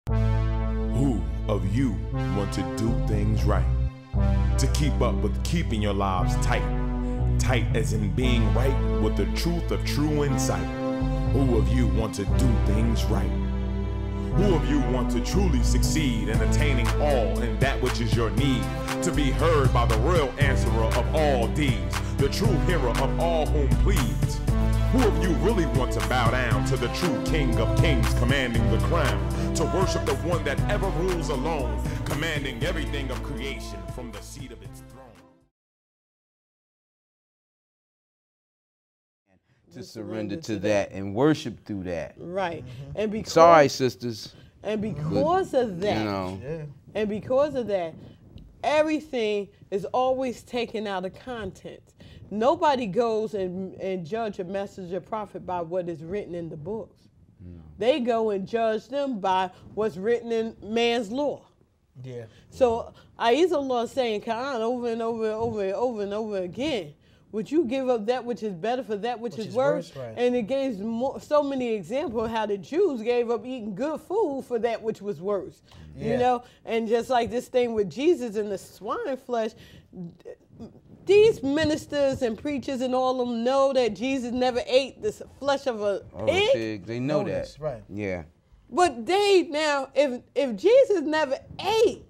Who of you want to do things right? To keep up with keeping your lives tight. Tight as in being right with the truth of true insight. Who of you want to do things right? Who of you want to truly succeed in attaining all in that which is your need? To be heard by the real answerer of all deeds, the true hero of all whom pleads. Who of you really want to bow down to the true King of Kings commanding the crown? To worship the one that ever rules alone, commanding everything of creation from the seat of its throne. To surrender to that and worship through that. Right. And because, sorry, sisters. And because of that, you know, and because of that, everything is always taken out of context. Nobody goes and judge a message or prophet by what is written in the books. No. They go and judge them by what's written in man's law. Yeah. So Ahezaah is saying, Quran over and over and over again. Would you give up that which is better for that which is worse? Right. And it gave so many examples of how the Jews gave up eating good food for that which was worse. Yeah. You know, and just like this thing with Jesus and the swine flesh, these ministers and preachers and all of them know that Jesus never ate the flesh of a pig. They know that. Right. Yeah. But they now, if Jesus never ate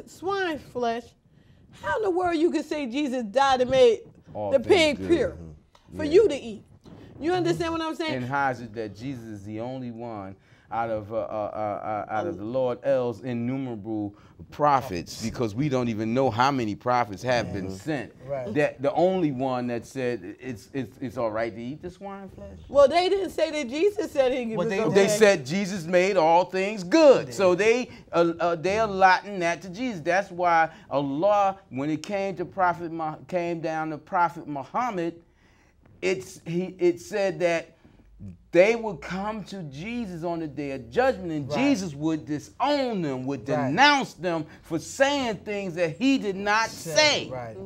swine flesh, how in the world you could say Jesus died and made the pig pure for you to eat? You understand what I'm saying? And how is it that Jesus is the only one out of the Lord L's innumerable prophets, because we don't even know how many prophets have been sent. Right. That the only one that said it's all right to eat the swine flesh. Well, they didn't say that Jesus said he was okay. They said Jesus made all things good, so they're allotting that to Jesus. That's why Allah, when it came down to Prophet Muhammad, it said that they would come to Jesus on the day of judgment, and Jesus would disown them, would denounce them for saying things that he did not say. Right.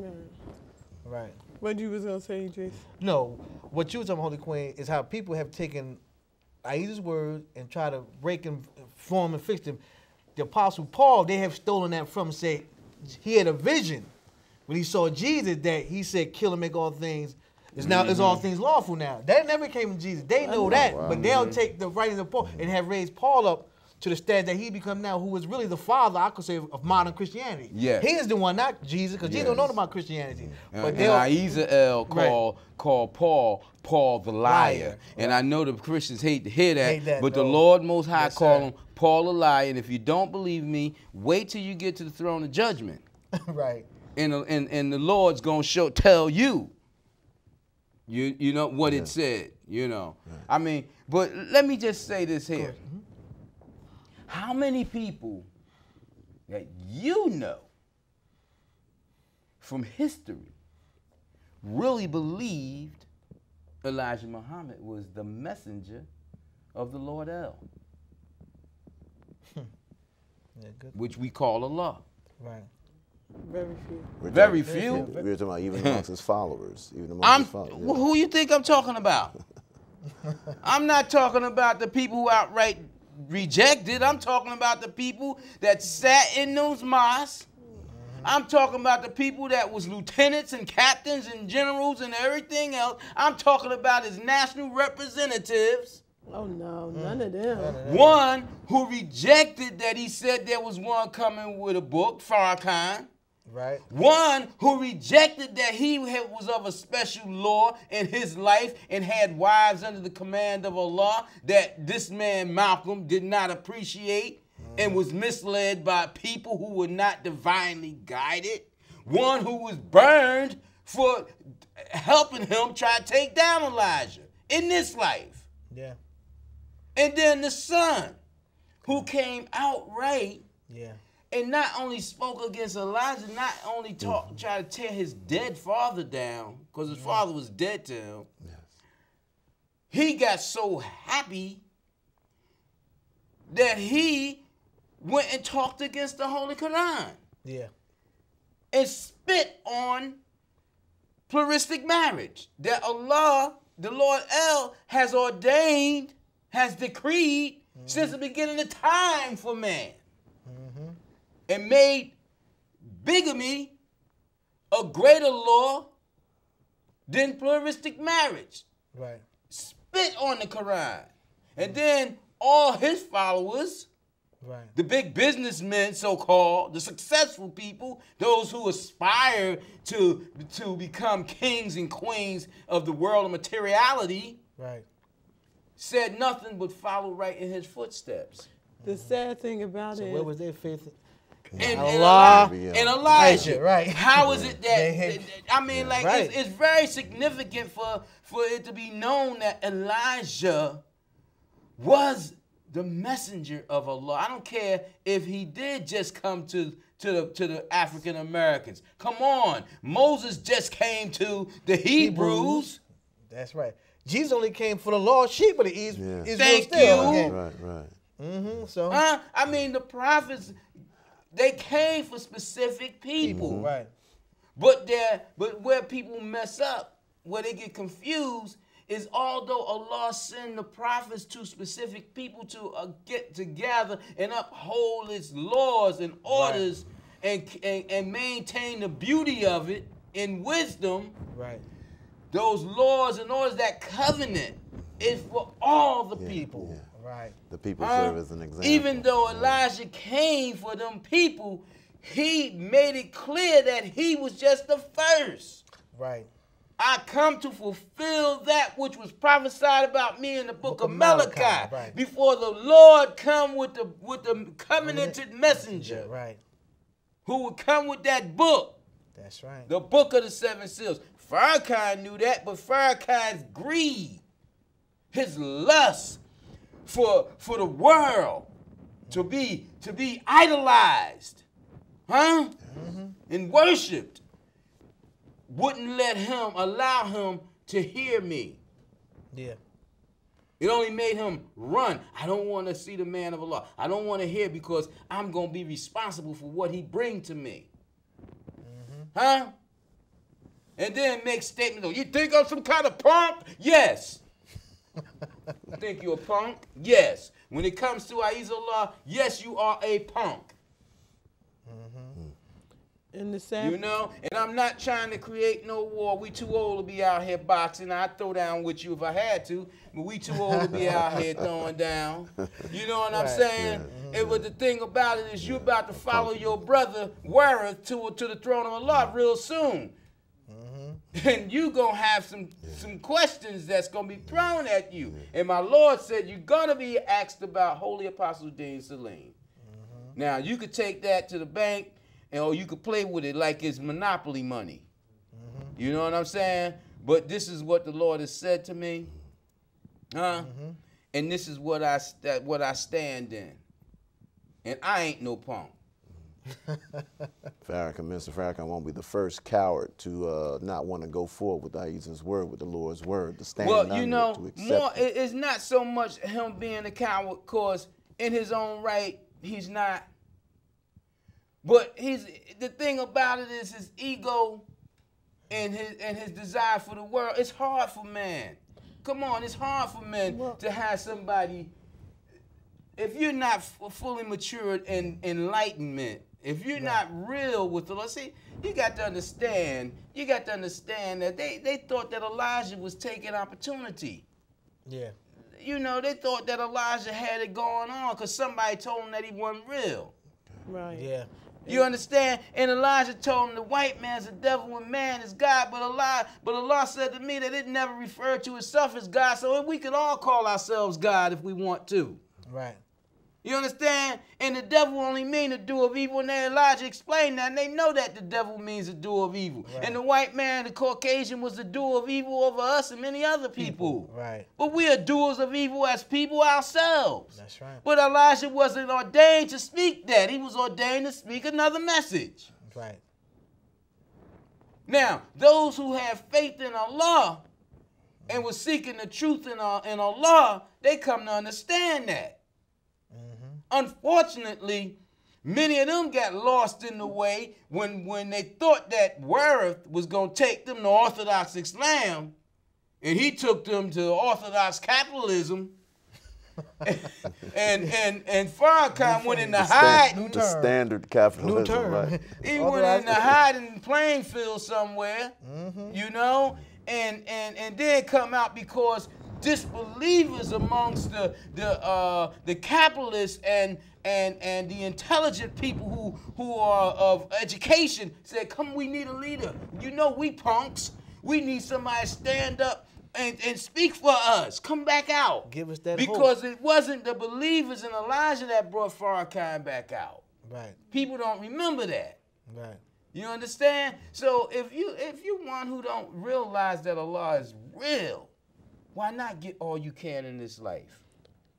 Right. What you was going to say, Jason? No, what you were talking about, Holy Queen, is how people have taken Ahezaah's word and try to break them, form and fix them. The Apostle Paul, they have stolen that from, say, he had a vision when he saw Jesus that he said, kill and make all things. It's all things lawful now. That never came from Jesus. They know that, but they'll take the writings of Paul and have raised Paul up to the status that he become now, who is really the father, I could say, of modern Christianity. Yeah. He is the one, not Jesus, because Jesus don't know about Christianity. But Ahezaah called Paul the liar. And I know the Christians hate to hear that, but the Lord Most High called him Paul the liar. And if you don't believe me, wait till you get to the throne of judgment. Right. And the Lord's going to tell you. You know what it said, you know. I mean, but let me just say this here. How many people that you know from history really believed Elijah Muhammad was the messenger of the Lord L? Which we call Allah. Right. Very few. Very few. We're talking about even amongst his followers. Who you think I'm talking about? I'm not talking about the people who outright rejected. I'm talking about the people that sat in those mosques. I'm talking about the people that was lieutenants and captains and generals and everything else. I'm talking about his national representatives. Oh, no, none of them. One who rejected that he said there was one coming with a book, Farrakhan. Right. One who rejected that he was of a special law in his life and had wives under the command of Allah that this man Malcolm did not appreciate and was misled by people who were not divinely guided. One who was burned for helping him try to take down Elijah in this life. Yeah. And then the son who came outright and not only spoke against Elijah, not only tried to tear his dead father down, because his father was dead to him. Yes. He got so happy that he went and talked against the Holy Quran. Yeah. And spit on pluralistic marriage that Allah, the Lord El, has ordained, has decreed since the beginning of time for man, and made bigamy a greater law than pluralistic marriage. Right. Spit on the Quran. And then all his followers, Right. the big businessmen, so-called, the successful people, those who aspire to become kings and queens of the world of materiality, Right. said nothing but follow right in his footsteps. The sad thing about So it where is, was their faith? And Allah. and Elijah, Right. How is it that? They had- I mean, like Right. it's very significant for it to be known that Elijah was the messenger of Allah. I don't care if he did just come to the African Americans. Come on, Moses just came to the Hebrews. That's right. Jesus only came for the lost sheep of the Israel. Thank still. you. Okay. Right. So. I mean, the prophets, they came for specific people. Right. But where people mess up, where they get confused, is although Allah sent the prophets to specific people to get together and uphold His laws and orders and maintain the beauty of it in wisdom, Right. those laws and orders, that covenant is for all the people. Yeah. Right. The people serve as an example. Even though Elijah came for them people, he made it clear that he was just the first. Right. I come to fulfill that which was prophesied about me in the book of Malachi, Malachi. right. Before the Lord come with the covenanted messenger, Right. who would come with that book, That's right. the book of the seven seals. Farrakhan knew that, but Farrakhan's greed, his lust for the world to be idolized, and worshipped, wouldn't allow him to hear me. Yeah. It only made him run. I don't want to see the man of Allah. I don't want to hear, because I'm going to be responsible for what he bring to me. And then make statements, oh, you think I'm some kind of punk? Yes. You think you're a punk? Yes. When it comes to Ahezaah, yes, you are a punk. in the sad, You know? And I'm not trying to create no war. We too old to be out here boxing. I'd throw down with you if I had to, but we too old to be out here throwing down. You know what I'm saying? And but the thing about it is, you're about to follow your brother Wareth to the throne of Allah real soon. And you gonna have some questions that's gonna be thrown at you. And my Lord said you're gonna be asked about Holy-Apostle Deen Saleem. Now you could take that to the bank, or you could play with it like it's monopoly money. You know what I'm saying? But this is what the Lord has said to me, and this is what I stand in. And I ain't no punk. Mr. Farrakhan won't be the first coward to not want to go forward with Ahezaah's word, with the Lord's word, to stand Well, under you know, it, to accept it. it's not so much him being a coward, cause in his own right he's not. But the thing about it is his ego and his desire for the world. It's hard for man. Come on, it's hard for men to have somebody. If you're not fully matured in enlightenment, if you're not real with the Lord, see, you got to understand that they thought that Elijah was taking opportunity. Yeah. You know, they thought that Elijah had it going on because somebody told him that he wasn't real. right? Yeah. You understand? And Elijah told him the white man's the devil and man is God, but Allah said to me that it never referred to itself as God, so we could all call ourselves God if we want to. Right. You understand? And the devil only mean the doer of evil. And then Elijah explained that, and they know that the devil means the doer of evil. Right. And the white man, the Caucasian, was the doer of evil over us and many other people. Right. But we are doers of evil as people ourselves. That's right. But Elijah wasn't ordained to speak that. He was ordained to speak another message. Right. Now, those who have faith in Allah and were seeking the truth in Allah, they come to understand that. Unfortunately, many of them got lost in the way when they thought that Wareth was going to take them to Orthodox Islam, and he took them to Orthodox capitalism. and Farrakhan went into hiding. The standard capitalism, right? He went into hiding playing field somewhere, you know, and then come out because disbelievers amongst the capitalists and the intelligent people who are of education said, "Come, we need a leader. You know, we punks. We need somebody to stand up and speak for us. Come back out. Give us that because hope. It wasn't the believers in Elijah that brought Farrakhan back out. Right. People don't remember that. Right. You understand? So if you one who don't realize that Allah is real, why not get all you can in this life?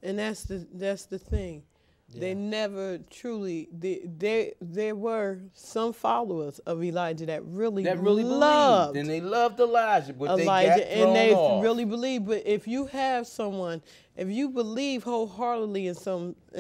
And that's the thing. Yeah. They never truly. There were some followers of Elijah that really loved, believed, and they loved Elijah, but Elijah, they got thrown and they off. really believed. But if you have someone, if you believe wholeheartedly in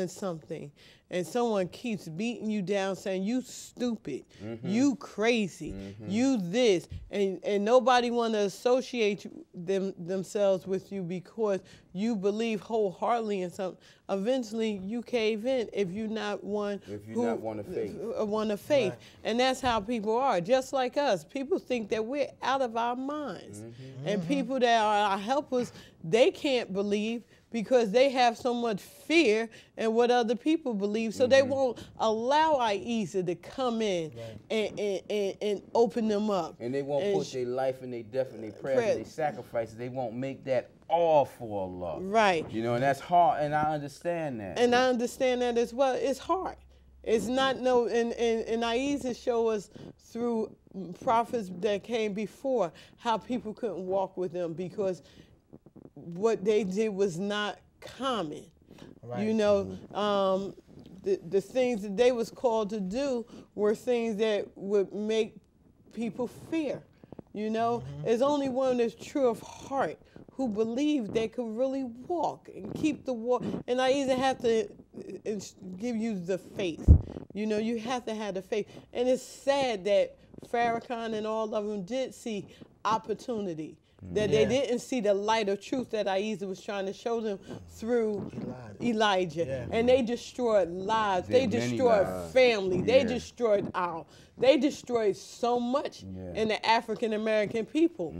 something, and someone keeps beating you down, saying you stupid, you crazy, you this, and nobody want to associate themselves with you because you believe wholeheartedly in something, eventually you cave in if you're not one not one of faith. One of faith. Right. And that's how people are, just like us. People think that we're out of our minds. And people that are our helpers, they can't believe because they have so much fear in what other people believe. So they won't allow Ahezaah to come in and open them up. And they won't put their life and their death and their prayers and their sacrifices. They won't make that all for Allah. Right. You know, and that's hard, and I understand that. And I understand that as well. It's hard. It's not and Ahezaah show us through prophets that came before how people couldn't walk with them because what they did was not common. Right. You know, the things that they was called to do were things that would make people fear. You know, there's only one that's true of heart who believed they could really walk and keep the walk. And Ahezaah have to give you the faith. You know, you have to have the faith. And it's sad that Farrakhan and all of them did see opportunity. That they didn't see the light of truth that Ahezaah was trying to show them through Elijah. Yeah. And they destroyed lives. They destroyed family. Yeah. They destroyed so much in the African American people.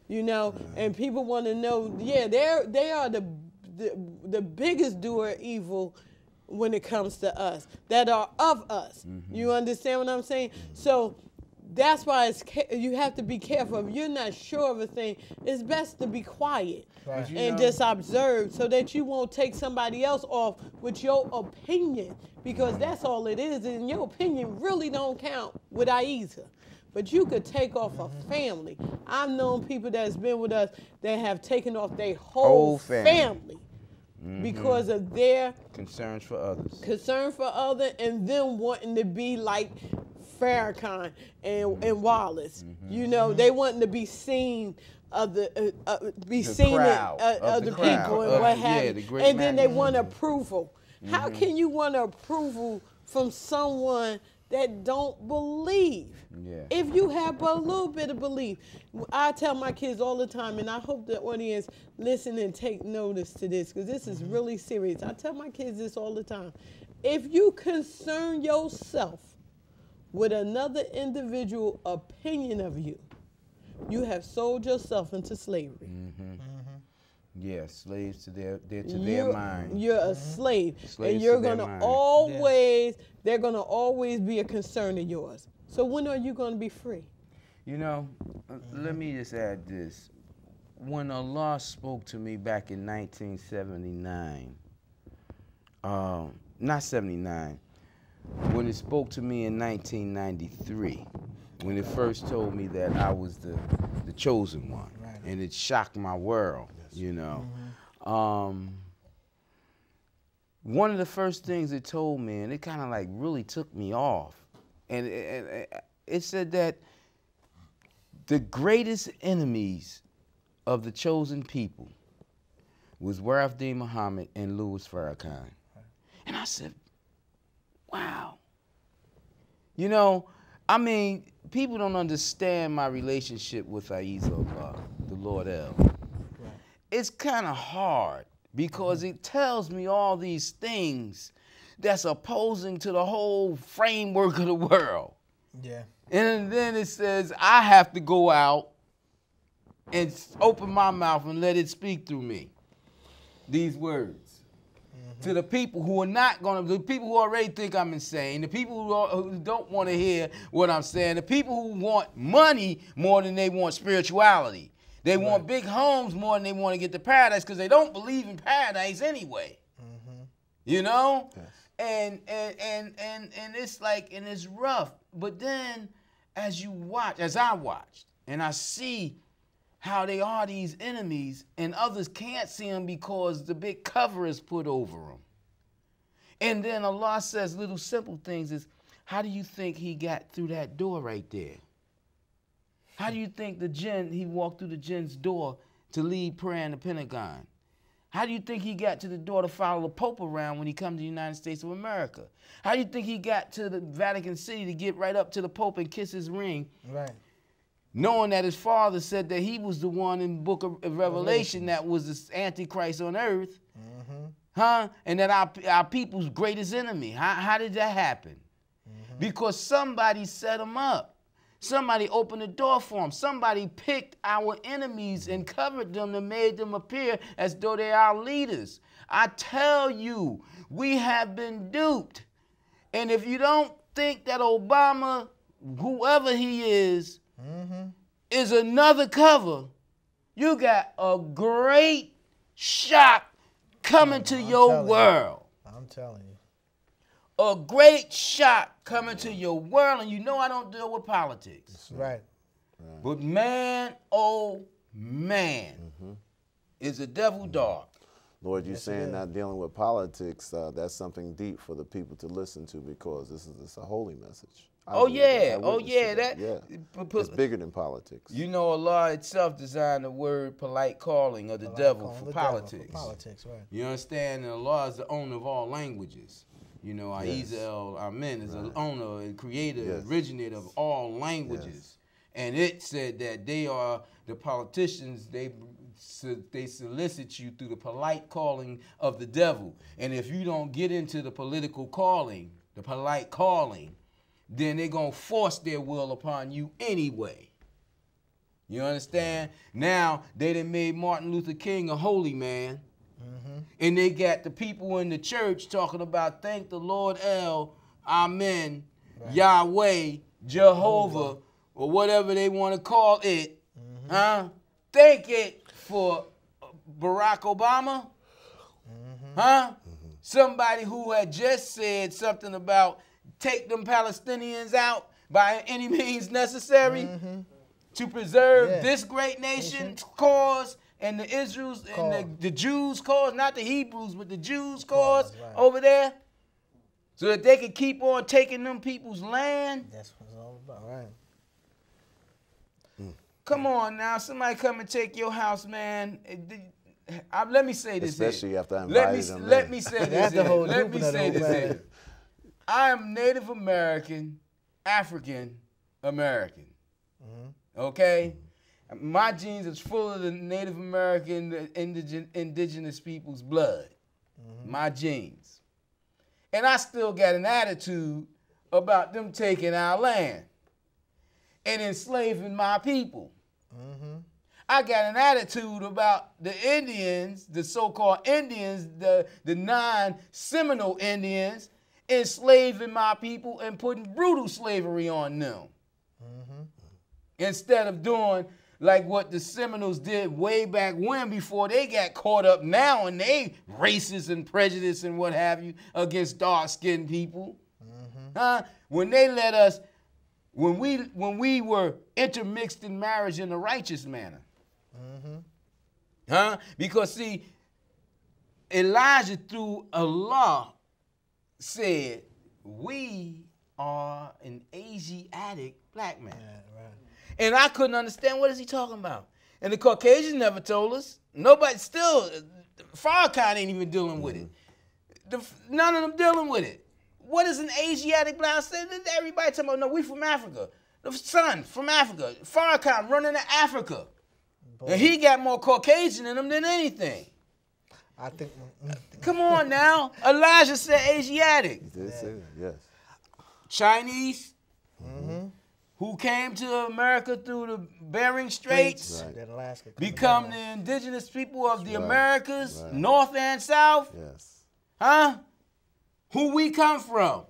You know, and people want to know, they are the biggest doer of evil when it comes to us, that are of us. You understand what I'm saying? So that's why you have to be careful. If you're not sure of a thing, it's best to be quiet and just observe so that you won't take somebody else off with your opinion, because that's all it is, and your opinion really don't count with Ahezaah. But you could take off a family. I've known people that's been with us that have taken off their whole family. Because of their concerns for others. Concern for others, and them wanting to be like Farrakhan and Wallace. You know, they wanting to be seen of the people and what have you. And then they want approval. How can you want approval from someone that don't believe? If you have but a little bit of belief. I tell my kids all the time, and I hope the audience listen and take notice to this, because this is really serious. I tell my kids this all the time. If you concern yourself with another individual opinion of you, you have sold yourself into slavery. Yeah, slaves to their mind. You're a slave. Slaves and you're to their gonna mind. always, they're gonna always be a concern of yours. So when are you gonna be free? You know, let me just add this. When Allah spoke to me back in 1979, not 79, when it spoke to me in 1993, when it first told me that I was the chosen one, and it shocked my world, you know. One of the first things it told me, and it kind of like really took me off, and it said that the greatest enemies of the chosen people was Warith Muhammad and Louis Farrakhan. And I said, wow. You know, I mean, people don't understand my relationship with Ahezaah, the Lord El. It's kind of hard because it tells me all these things that's opposing to the whole framework of the world. Yeah. And then it says, I have to go out and open my mouth and let it speak through me. These words. To the people who are not going to, the people who already think I'm insane, the people who don't want to hear what I'm saying, the people who want money more than they want spirituality. They want big homes more than they want to get to paradise because they don't believe in paradise anyway. You know? Yes. And it's like, and it's rough. But then as you watch, as I watched, and I see how they are these enemies, and others can't see them because the big cover is put over them. And then Allah says little simple things is, how do you think he got through that door right there? How do you think the jinn, he walked through the jinn's door to lead prayer in the Pentagon? How do you think he got to the door to follow the Pope around when he come to the United States of America? How do you think he got to the Vatican City to get right up to the Pope and kiss his ring? Right. Knowing that his father said that he was the one in the book of Revelation that was the Antichrist on earth, and that our people's greatest enemy. How did that happen? Because somebody set him up. Somebody opened the door for him. Somebody picked our enemies and covered them and made them appear as though they are our leaders. I tell you, we have been duped. And if you don't think that Obama, whoever he is another cover, you got a great shock coming to your world. I'm telling you. A great shock coming to your world, and you know I don't deal with politics. Right. But man, oh man, is the devil dark. Lord, you're saying not dealing with politics, that's something deep for the people to listen to because this is a holy message. It's bigger than politics. You know, Allah itself designed the word polite calling of the devil for politics. Right. You understand? And Allah is the owner of all languages. You know, Ahezaah, Amen, is the owner and creator, originator of all languages. Yes. And it said that they are the politicians, they solicit you through the polite calling of the devil. And if you don't get into the political calling, the polite calling, then they're going to force their will upon you anyway. You understand? Now, they done made Martin Luther King a holy man. And they got the people in the church talking about thank the Lord El, Amen, Yahweh, Jehovah, or whatever they want to call it. Thank it for Barack Obama. Somebody who had just said something about take them Palestinians out by any means necessary to preserve this great nation's cause and the Israel's and the Jews' cause, not the Hebrews, but the Jews' cause over there, so that they could keep on taking them people's land. That's what it's all about, right? Come on now, somebody come and take your house, man. Let me say this. Especially after I invited them. Let me say this. Let me say this. I am Native American, African American. Okay? My genes is full of the Native American indigenous people's blood. My genes. And I still got an attitude about them taking our land and enslaving my people. I got an attitude about the Indians, the so-called Indians, the non-Seminole Indians, enslaving my people and putting brutal slavery on them. Instead of doing like what the Seminoles did way back when, before they got caught up now and they racist and prejudice and what have you against dark-skinned people. When they let us, when we were intermixed in marriage in a righteous manner. Because see, Elijah through Allah said, we are an Asiatic black man. And I couldn't understand, what is he talking about? And the Caucasians never told us. Nobody, still, Farrakhan ain't even dealing with it. None of them dealing with it. What is an Asiatic black man? Everybody talking about, no, we from Africa. The son from Africa. Farrakhan running to Africa. And he got more Caucasian in him than anything. I think. Come on now. Elijah said Asiatic. He did say that, yes. Chinese, who came to America through the Bering Straits, Right. That Alaska become the indigenous people of the Americas, North and South. Yes. Huh? Who we come from.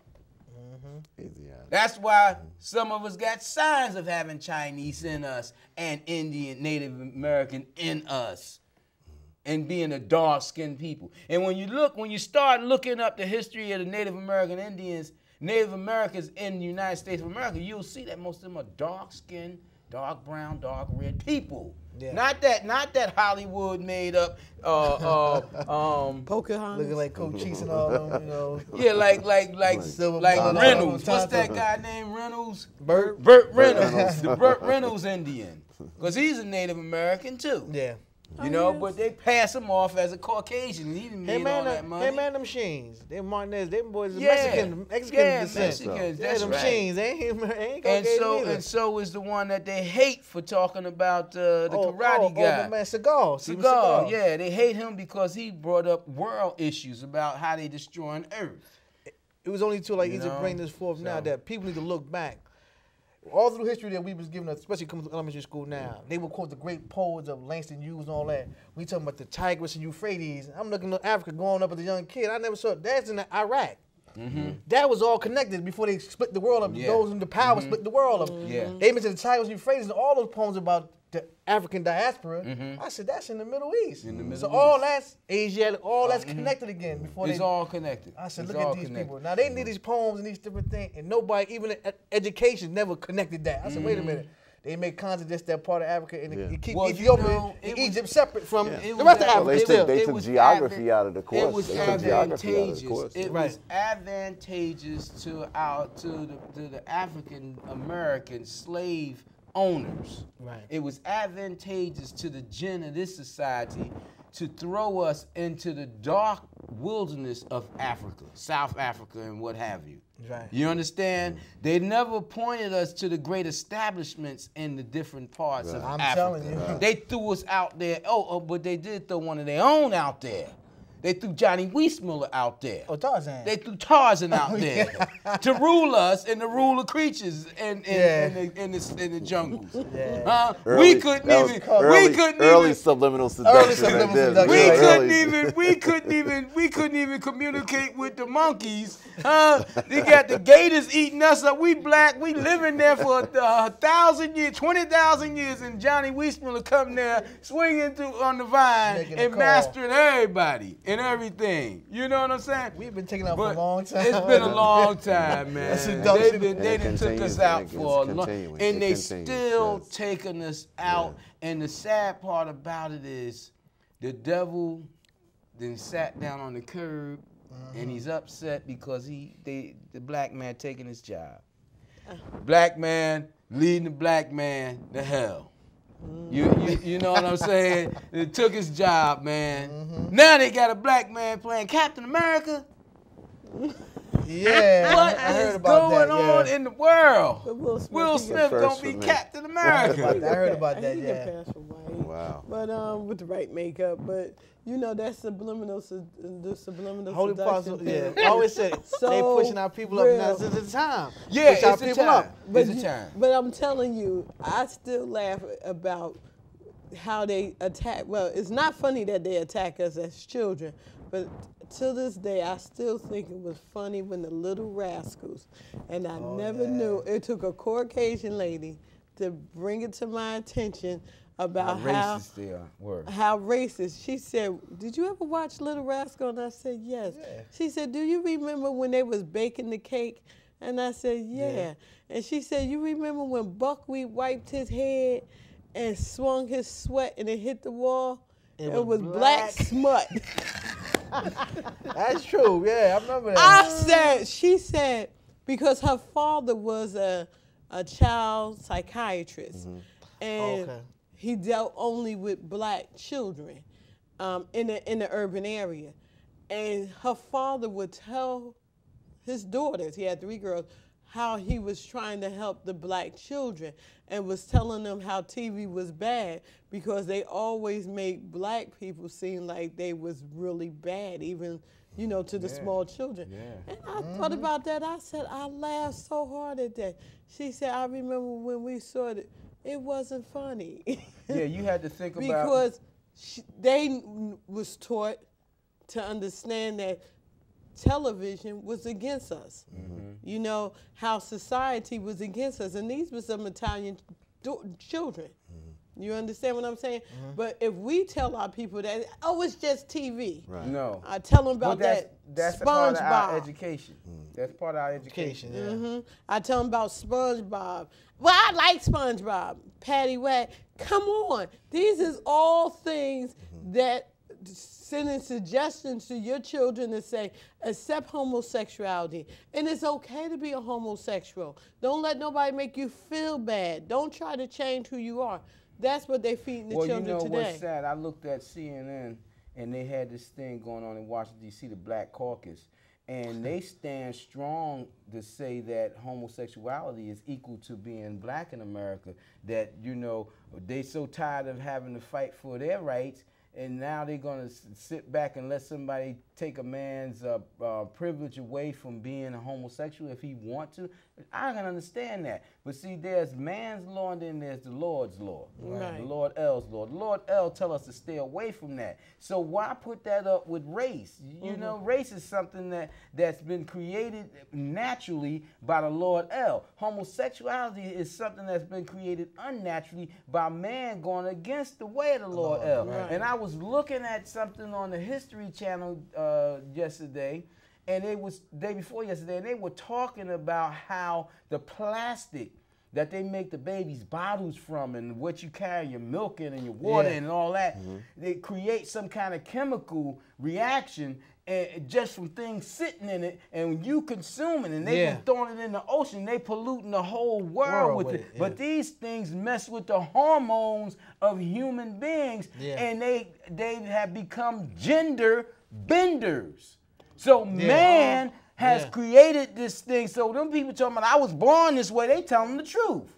Asiatic. That's why some of us got signs of having Chinese in us and Indian, Native American in us. And being a dark-skinned people. And when you start looking up the history of the Native American Indians, Native Americans in the United States of America, you'll see that most of them are dark-skinned, dark brown, dark red people. Yeah. Not that Hollywood made up Pocahontas. looking like Cochise and all them, you know. Yeah, like Reynolds. What's that guy named Reynolds? Burt Reynolds, the Burt Reynolds Indian. Because he's a Native American too. Yeah. You know, but they pass him off as a Caucasian. He didn't make all that money. Hey man, them Sheens. Them Martinez, them boys are Yeah. Mexican Yeah, descent. Mexicans, Yeah, that's them right. Sheens. They ain't Caucasian And so is the one that they hate for talking about the karate guy. Oh, the man, Cigar. Cigar, yeah. They hate him because he brought up world issues about how they destroying Earth. It was only to like You easy know, bring this forth now so. that people need to look back. All through history that we was given, especially coming to elementary school now, they will quote the great poets of Langston Hughes and all that. We talking about the Tigris and Euphrates. I'm looking at Africa growing up as a young kid. I never saw that's in Iraq. That was all connected before they split the world up. Yeah. Those in the power split the world up. Yeah. They mentioned the Tigris and Euphrates and all those poems about the African diaspora. I said that's in the Middle East. So all that's Asiatic, all that's connected again before It's all connected. I said, It's look all at these connected. people. Now, they need these poems and these different things, and nobody, even education, never connected that. I said, wait a minute. They make content just that part of Africa, and it keep Well, Ethiopia you know, and it was- Egypt separate from it the was rest of that- Africa. Well, still. they It took was geography out of the course. It was They took geography out of the advantageous. course. It Right. was advantageous to the African American slave owners. Right. It was advantageous to the gen of this society to throw us into the dark wilderness of Africa, South Africa, and what have you. Right. You understand? They never pointed us to the great establishments in the different parts of I'm Africa. telling you. They threw us out there. But they did throw one of their own out there. They threw Johnny Weissmuller out there. Oh, Tarzan. They threw Tarzan out there to rule us and to rule the creatures in the jungles. Yeah. We couldn't even. Early subliminal seduction. subliminal right there. seduction. We couldn't even communicate with the monkeys. They got the gators eating us up. We black. We living there for 1,000 years, 20,000 years, and Johnny Weissmuller come there swinging on the vine Making a and call. mastering everybody and everything. You know what I'm saying? We've been taking out for But a long time. It's been a long time, man. That's seduction. They done took us out for a long, continuing. and It they continues, still yes. taking us out. And the sad part about it is, the devil then sat down on the curb, and he's upset because the black man taking his job. Black man leading the black man to hell. You know what I'm saying? They took his job, man. Now they got a black man playing Captain America. Yeah. What I heard is about going that, on yeah. in the world? But Will Will Smith, Smith First gonna for be me. Captain I America. heard about that, he yeah. can pass for white. Wow. But with the right makeup, but you know that's subliminal, the subliminal Holy-Apostle, seduction yeah. I always said So they pushing our people up real. now. This is the time. Yeah, Push our it's the people time. up. But It's a time. But I'm telling you, I still laugh about how they attack. Well, it's not funny that they attack us as children, but to this day, I still think it was funny when the Little Rascals, and I never knew, it took a Caucasian lady to bring it to my attention about how racist they are. Word. how racist. She said, did you ever watch Little Rascal? And I said, yes. Yeah. She said, do you remember when they was baking the cake? And I said, yeah. And she said, you remember when Buckwheat wiped his head and swung his sweat and it hit the wall? It was black smut. That's true, yeah. I remember that. She said, because her father was a child psychiatrist. And Okay. he dealt only with black children in the urban area. And her father would tell his daughters, he had 3 girls, how he was trying to help the black children and was telling them how TV was bad because they always make black people seem like they was really bad, even, you know, to the small children. And I thought about that. I said, I laughed so hard at that. She said, I remember when we saw it, it wasn't funny. Yeah, you had to think about... Because they was taught to understand that television was against us. You know, how society was against us. And these were some Italian children. You understand what I'm saying? But if we tell our people that, oh, it's just TV. Right. No. I tell them about that's SpongeBob. part of our education. That's part of our education. I tell them about SpongeBob. Well, I like SpongeBob. Patty Whack. Come on. These is all things that sending suggestions to your children to say, accept homosexuality. And it's okay to be a homosexual. Don't let nobody make you feel bad. Don't try to change who you are. That's what they're feeding the children today. Well, you know what's sad? I looked at CNN, and they had this thing going on in Washington, D.C., the Black Caucus. And they stand strong to say that homosexuality is equal to being black in America. That, you know, they so tired of having to fight for their rights, and now they're going to sit back and let somebody take a man's privilege away from being a homosexual if he want to. I can understand that. But see, there's man's law and then there's the Lord's law. Right. The Lord L's law. The Lord L tell us to stay away from that. So why put that up with race? You know, race is something that's been created naturally by the Lord L. Homosexuality is something that's been created unnaturally by man going against the way of the Lord L. Right. And I was looking at something on the History Channel yesterday, and it was day before yesterday, and they were talking about how the plastic that they make the babies bottles from and what you carry your milk in and your water in and all that, they create some kind of chemical reaction just from things sitting in it, and when you consume it, and they've been throwing it in the ocean, they polluting the whole world with it. But these things mess with the hormones of human beings, and they have become gender benders. So man has created this thing. So them people talking about I was born this way, they telling the truth.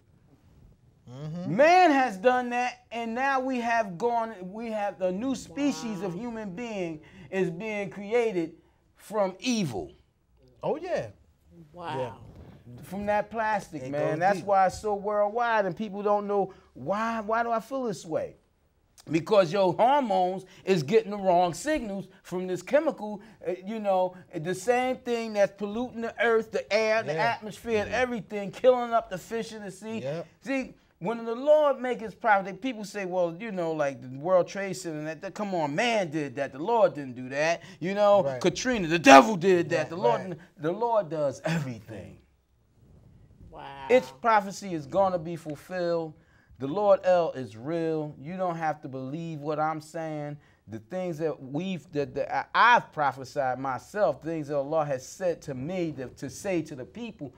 Man has done that, and now we have a new species of human being is being created from evil. Oh yeah. Wow. From that plastic, man. That's why it's so worldwide, and people don't know why do I feel this way? Because your hormones is getting the wrong signals from this chemical, you know, the same thing that's polluting the earth, the air, the atmosphere, and everything, killing up the fish in the sea. See, when the Lord make his prophet, people say, well, you know, like the World Trade Center, that come on, man did that, the Lord didn't do that. You know, Katrina, the devil did that. The Lord does everything. Wow. Its prophecy is going to be fulfilled. The Lord L is real. You don't have to believe what I'm saying. The things that I've prophesied myself, things that Allah has said to me to say to the people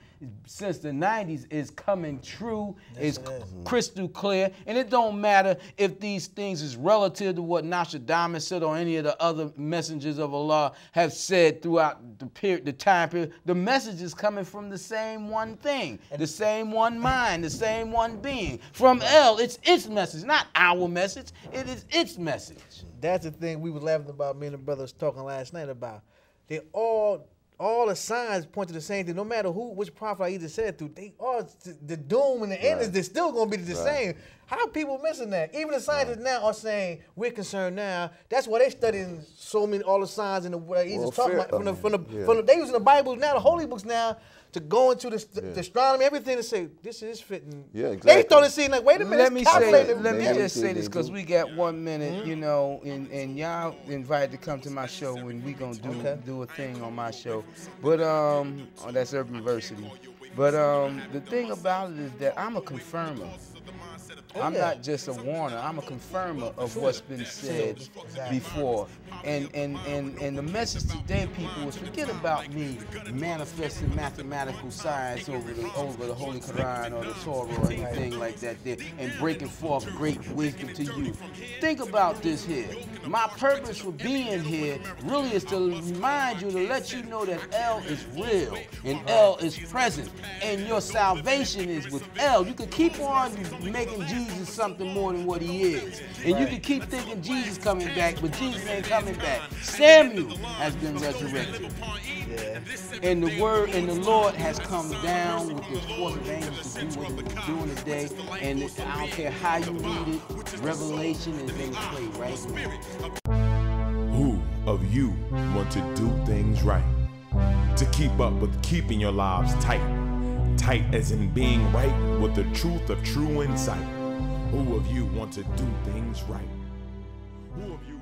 since the 90s is coming true, is crystal clear. And it don't matter if these things is relative to what Nostradamus said or any of the other messengers of Allah have said throughout the time period. The message is coming from the same one thing, the same one mind, the same one being. From L, it's its message, not our message. It is its message. That's the thing we was laughing about, me and the brothers talking last night about. They all the signs point to the same thing. No matter which prophet I either said to, they all the doom and the end is they're still gonna be the same. How are people missing that? Even the scientists now are saying we're concerned now. That's why they studying all the signs and the talking about from the they using the Bible now, the holy books now, to go into the astronomy, everything to say this is fitting. Yeah, exactly. They started seeing like, wait a minute. Let me just say this because we got 1 minute, you know, and y'all invited to come to my show when we gonna do a thing on my show. But that's Urban University. But the thing about it is that I'm a confirmer. I'm not just a warner. I'm a confirmer of what's been said before. And the message today, people, is forget about me manifesting mathematical science over the Holy Quran or the Torah or anything like that there, and breaking forth great wisdom to you. Think about this here. My purpose for being here really is to remind you, to let you know that El is real and El is present, and your salvation is with El. You can keep on making Jesus something more than what he is, and you can keep thinking Jesus coming back, but Jesus ain't coming back. Samuel has been resurrected, and the word and the Lord has come down with his force of angels to do what he was doing today. And I don't care how you read it, Revelation is in play right now. Who of you want to do things right? To keep up with keeping your lives tight. Tight as in being right with the truth of true insight. Who of you want to do things right? Who of you